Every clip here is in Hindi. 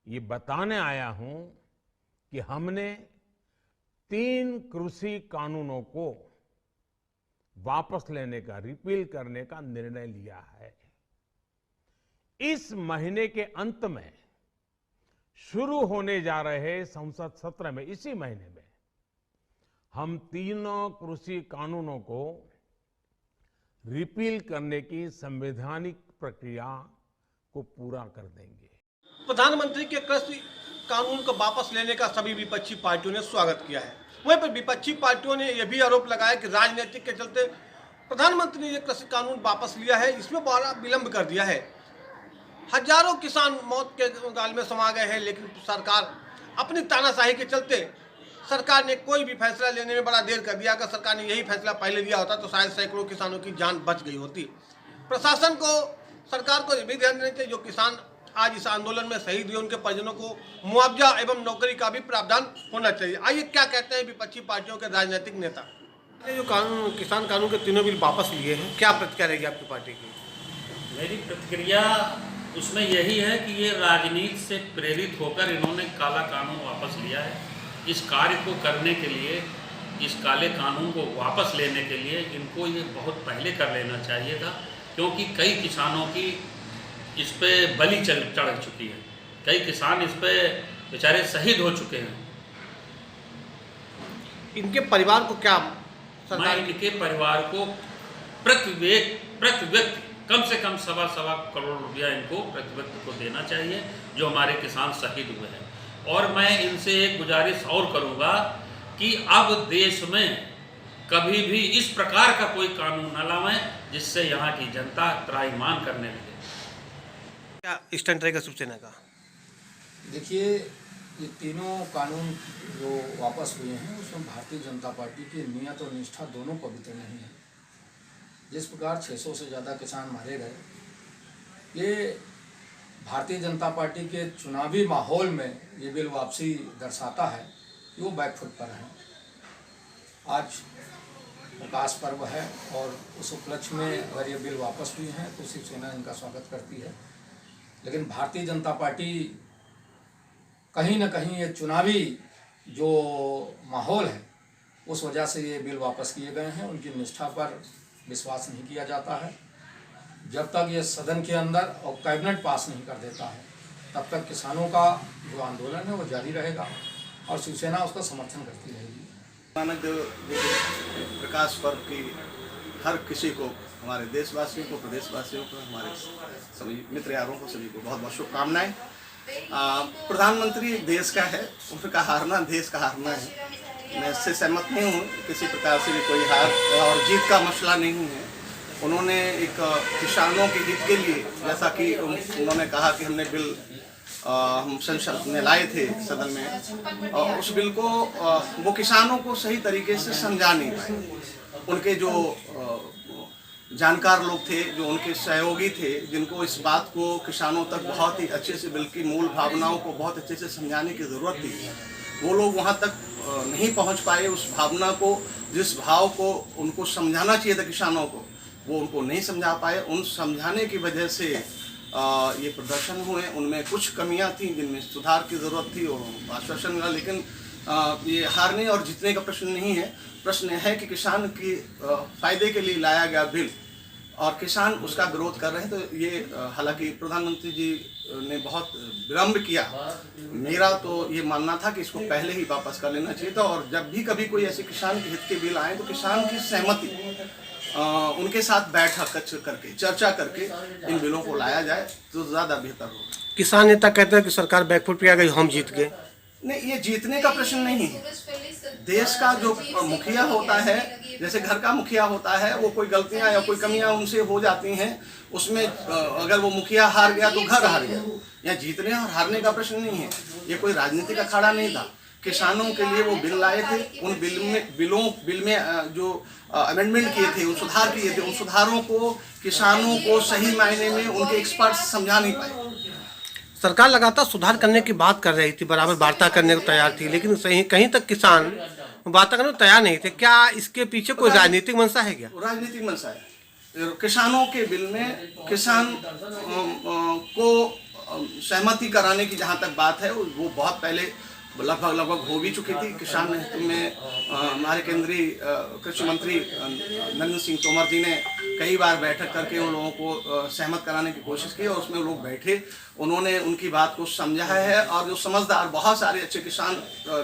ये बताने आया हूं कि हमने 3 कृषि कानूनों को वापस लेने का, रिपील करने का निर्णय लिया है। इस महीने के अंत में शुरू होने जा रहे संसद सत्र में, इसी महीने में हम तीनों कृषि कानूनों को रिपील करने की संवैधानिक प्रक्रिया को पूरा कर देंगे। प्रधानमंत्री के कृषि कानून को वापस लेने का सभी विपक्षी पार्टियों ने स्वागत किया है। वहीं पर विपक्षी पार्टियों ने यह भी आरोप लगाया कि राजनीतिक के चलते प्रधानमंत्री ने यह कृषि कानून वापस लिया है, इसमें बड़ा विलंब कर दिया है। हजारों किसान मौत के गाल में समा गए हैं, लेकिन सरकार अपनी तानाशाही के चलते सरकार ने कोई भी फैसला लेने में बड़ा देर कर दिया। अगर सरकार ने यही फैसला पहले लिया होता तो शायद सैकड़ों किसानों की जान बच गई होती। प्रशासन को, सरकार को यह भी ध्यान देना चाहिए जो किसान आज इस आंदोलन में शहीद हुए उनके परिजनों को मुआवजा एवं नौकरी का भी प्रावधान होना चाहिए। आइए क्या कहते हैं विपक्षी पार्टियों के राजनीतिक नेता। जो कानून, किसान कानून के तीनों बिल वापस लिए हैं, क्या प्रतिक्रिया रहेगी आपकी पार्टी की? मेरी प्रतिक्रिया उसमें यही है कि ये राजनीति से प्रेरित होकर इन्होंने काला कानून वापस लिया है। इस कार्य को करने के लिए, इस काले कानून को वापस लेने के लिए इनको ये बहुत पहले कर लेना चाहिए था, क्योंकि कई किसानों की इस पे बलि चढ़ चुकी है। कई किसान इस पे बेचारे शहीद हो चुके हैं। इनके परिवार को क्या मैं इनके परिवार को प्रति व्यक्ति कम से कम सवा करोड़ रुपया इनको प्रति व्यक्ति को देना चाहिए, जो हमारे किसान शहीद हुए हैं। और मैं इनसे एक गुजारिश और करूंगा कि अब देश में कभी भी इस प्रकार का कोई कानून न लाएं जिससे यहाँ की जनता त्राहिमाम करने लगे। क्या स्टैंड रहेगा शिवसेना का? देखिए, ये तीनों कानून जो वापस हुए हैं उसमें भारतीय जनता पार्टी की नियत और निष्ठा दोनों पवित्र नहीं है। जिस प्रकार 600 से ज़्यादा किसान मारे गए, ये भारतीय जनता पार्टी के चुनावी माहौल में ये बिल वापसी दर्शाता है कि वो बैकफुट पर हैं। आज प्रकाश पर्व है और उस उपलक्ष्य में अगर ये बिल वापस हुए हैं तो शिवसेना इनका स्वागत करती है। लेकिन भारतीय जनता पार्टी कहीं न कहीं ये चुनावी जो माहौल है उस वजह से ये बिल वापस किए गए हैं। उनकी निष्ठा पर विश्वास नहीं किया जाता है। जब तक ये सदन के अंदर और कैबिनेट पास नहीं कर देता है तब तक किसानों का जो आंदोलन है वो जारी रहेगा और शिवसेना उसका समर्थन करती रहेगी। मानक प्रकाश पर्व की हर किसी को, हमारे देशवासियों को, प्रदेशवासियों को, हमारे सभी मित्र यारों को, सभी को बहुत बहुत शुभकामनाएं। प्रधानमंत्री देश का है, उनका हारना देश का हारना है। मैं इससे सहमत नहीं हूँ। किसी प्रकार से भी कोई हार और जीत का मसला नहीं है। उन्होंने एक किसानों के हित के लिए, जैसा कि उन्होंने कहा कि हमने बिल हम संसद में लाए थे सदन में, और उस बिल को वो किसानों को सही तरीके से समझा नहीं पाए। उनके जो जानकार लोग थे, जो उनके सहयोगी थे, जिनको इस बात को किसानों तक बहुत ही अच्छे से, बिल की मूल भावनाओं को बहुत अच्छे से समझाने की ज़रूरत थी, वो लोग वहाँ तक नहीं पहुँच पाए। उस भावना को, जिस भाव को उनको समझाना चाहिए था किसानों को, वो उनको नहीं समझा पाए। उन समझाने की वजह से ये प्रदर्शन हुए। उनमें कुछ कमियां थी जिनमें सुधार की ज़रूरत थी और आश्वासन मिला। लेकिन ये हारने और जीतने का प्रश्न नहीं है। प्रश्न है कि किसान की फ़ायदे के लिए लाया गया बिल और किसान उसका विरोध कर रहे हैं। तो ये हालांकि प्रधानमंत्री जी ने बहुत विलम्ब किया। मेरा तो ये मानना था कि इसको पहले ही वापस कर लेना चाहिए था। और जब भी कभी कोई ऐसे किसान के हित के बिल आए तो किसान की सहमति, उनके साथ बैठक करके, चर्चा करके इन बिलों को लाया जाए तो ज़्यादा बेहतर होगा। किसान नेता कहते हैं कि सरकार बैकफुट पे आ गई, हम जीत गए। नहीं, ये जीतने का प्रश्न नहीं है। देश का जो मुखिया होता है, जैसे घर का मुखिया होता है, वो कोई गलतियां या कोई कमियां उनसे हो जाती हैं, उसमें अगर वो मुखिया हार गया तो घर हार गया। या जीतने और हारने का प्रश्न नहीं है। ये कोई राजनीतिक अखाड़ा नहीं था। किसानों के लिए वो बिल लाए थे। उन बिल में जो अमेंडमेंट किए थे, उन सुधार किए थे, उन सुधारों को किसानों को सही मायने में उनके एक्सपर्ट्स समझा नहीं पाए। सरकार लगातार सुधार करने की बात कर रही थी, बराबर वार्ता करने को तैयार थी, लेकिन सही कहीं तक किसान वार्ता करने को तैयार नहीं थे। क्या इसके पीछे कोई राजनीतिक मंशा है? क्या राजनीतिक मंशा है? किसानों के बिल में किसान को सहमति कराने की जहाँ तक बात है वो बहुत पहले लगभग हो भी चुकी थी। किसान हित में हमारे केंद्रीय कृषि मंत्री नरेंद्र सिंह तोमर जी ने कई बार बैठक करके उन लोगों को सहमत कराने की कोशिश की और उसमें लोग बैठे, उन्होंने उनकी बात को समझा है और जो समझदार बहुत सारे अच्छे किसान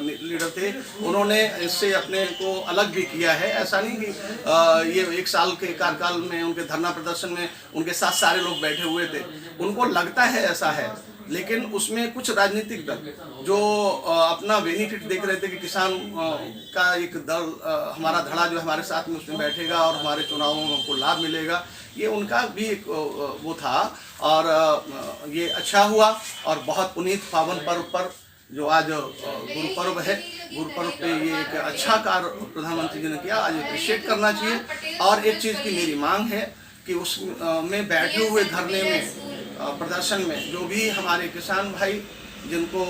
लीडर थे उन्होंने इससे अपने को अलग भी किया है। ऐसा नहीं कि ये 1 साल के कार्यकाल में उनके धरना प्रदर्शन में उनके साथ सारे लोग बैठे हुए थे, उनको लगता है ऐसा है, लेकिन उसमें कुछ राजनीतिक दल जो अपना बेनिफिट देख रहे थे कि किसान का एक दल हमारा धड़ा जो हमारे साथ में उसमें बैठेगा और हमारे चुनावों में हमको लाभ मिलेगा, ये उनका भी एक वो था। और ये अच्छा हुआ और बहुत पुनीत पावन पर्व पर जो आज गुरु पर्व है, गुरु पर्व पे ये एक अच्छा कार्य प्रधानमंत्री जी ने किया, आज अप्रिशिएट करना चाहिए। और एक चीज़ की मेरी मांग है कि उसमें बैठे हुए धरने में प्रदर्शन में जो भी हमारे किसान भाई जिनको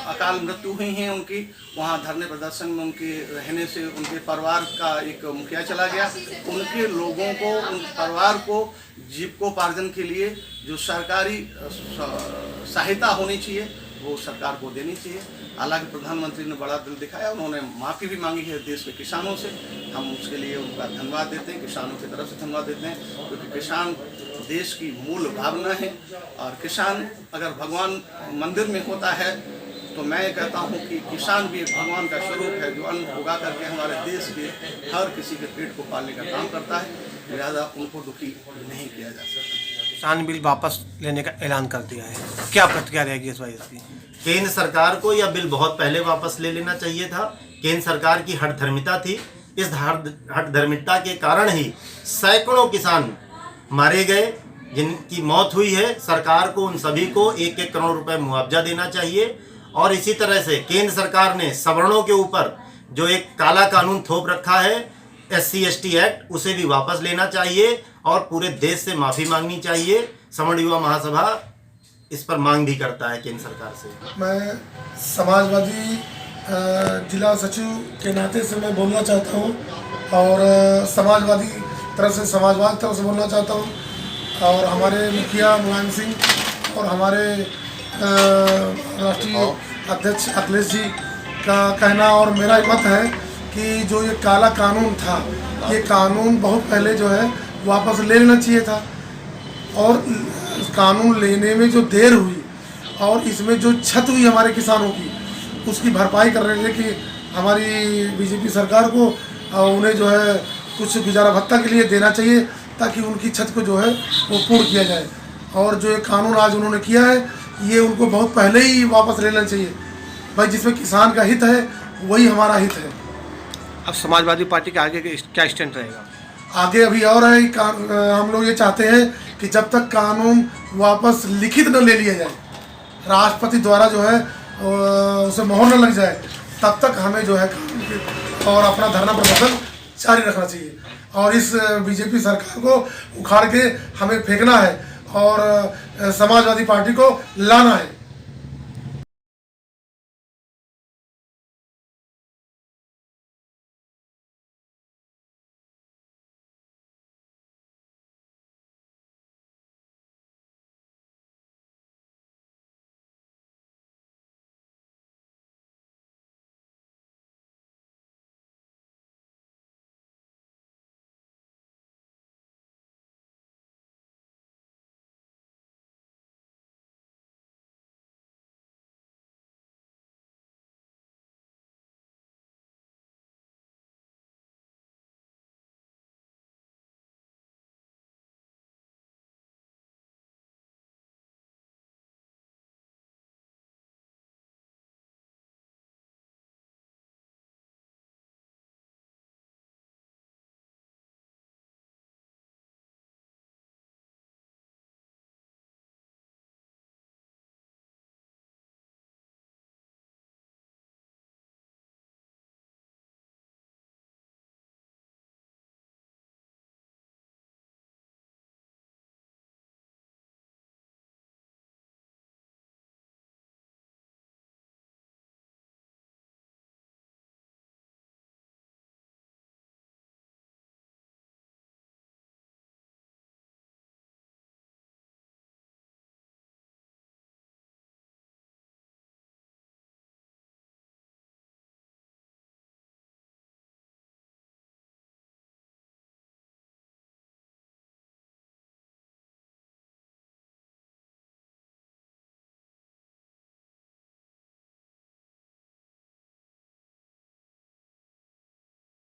अकाल मृत्यु हुई है उनकी, वहाँ धरने प्रदर्शन में उनके रहने से उनके परिवार का एक मुखिया चला गया, उनके लोगों को, उन परिवार को जीविकोपार्जन के लिए जो सरकारी सहायता होनी चाहिए वो सरकार को देनी चाहिए। हालांकि प्रधानमंत्री ने बड़ा दिल दिखाया, उन्होंने माफ़ी भी मांगी है देश के किसानों से, हम उसके लिए उनका धन्यवाद देते हैं, किसानों की तरफ से धन्यवाद देते हैं, क्योंकि किसान देश की मूल भावना है। और किसान अगर भगवान मंदिर में होता है तो मैं कहता हूँ कि किसान भी एक भगवान का स्वरूप है जो अन्न उगा करके हमारे देश के हर किसी के पेट को पालने का काम करता है, लिहाजा उनको दुखी नहीं किया जा सकता। किसान बिल वापस लेने का ऐलान कर दिया है, क्या प्रतिक्रिया रहेगी इस बात की? केंद्र सरकार को यह बिल बहुत पहले वापस ले लेना चाहिए था। केंद्र सरकार की हठधर्मिता थी, इस हठधर्मिता के कारण ही सैकड़ों किसान मारे गए, जिनकी मौत हुई है। सरकार को उन सभी को 1-1 करोड़ रुपए मुआवजा देना चाहिए। और इसी तरह से केंद्र सरकार ने सवर्णों के ऊपर जो एक काला कानून थोप रखा है SC/ST एक्ट, उसे भी वापस लेना चाहिए और पूरे देश से माफ़ी मांगनी चाहिए। सवर्ण युवा महासभा इस पर मांग भी करता है केंद्र सरकार से। मैं समाजवादी जिला सचिव के नाते से मैं बोलना चाहता हूँ और समाजवादी तरफ से बोलना चाहता हूँ और हमारे मुखिया मुलायम सिंह और हमारे राष्ट्रीय अध्यक्ष अखिलेश जी का कहना और मेरा मत है कि जो ये काला कानून था, ये कानून बहुत पहले जो है वापस ले लेना चाहिए था। और कानून लेने में जो देर हुई और इसमें जो क्षति हुई हमारे किसानों की, उसकी भरपाई कर रहे थे कि हमारी बीजेपी सरकार को उन्हें जो है कुछ गुजारा भत्ता के लिए देना चाहिए ताकि उनकी क्षति को जो है वो पूर्ण किया जाए। और जो ये कानून आज उन्होंने किया है ये उनको बहुत पहले ही वापस ले लेना चाहिए भाई, जिसमें किसान का हित है वही हमारा हित है। अब समाजवादी पार्टी के आगे क्या स्टैंड रहेगा? आगे अभी और है, हम लोग ये चाहते हैं कि जब तक कानून वापस लिखित न ले लिया जाए, राष्ट्रपति द्वारा जो है उसे मोहर न लग जाए, तब तक हमें जो है कानून और अपना धरना प्रदर्शन जारी रखना चाहिए। और इस बीजेपी सरकार को उखाड़ के हमें फेंकना है और समाजवादी पार्टी को लाना है।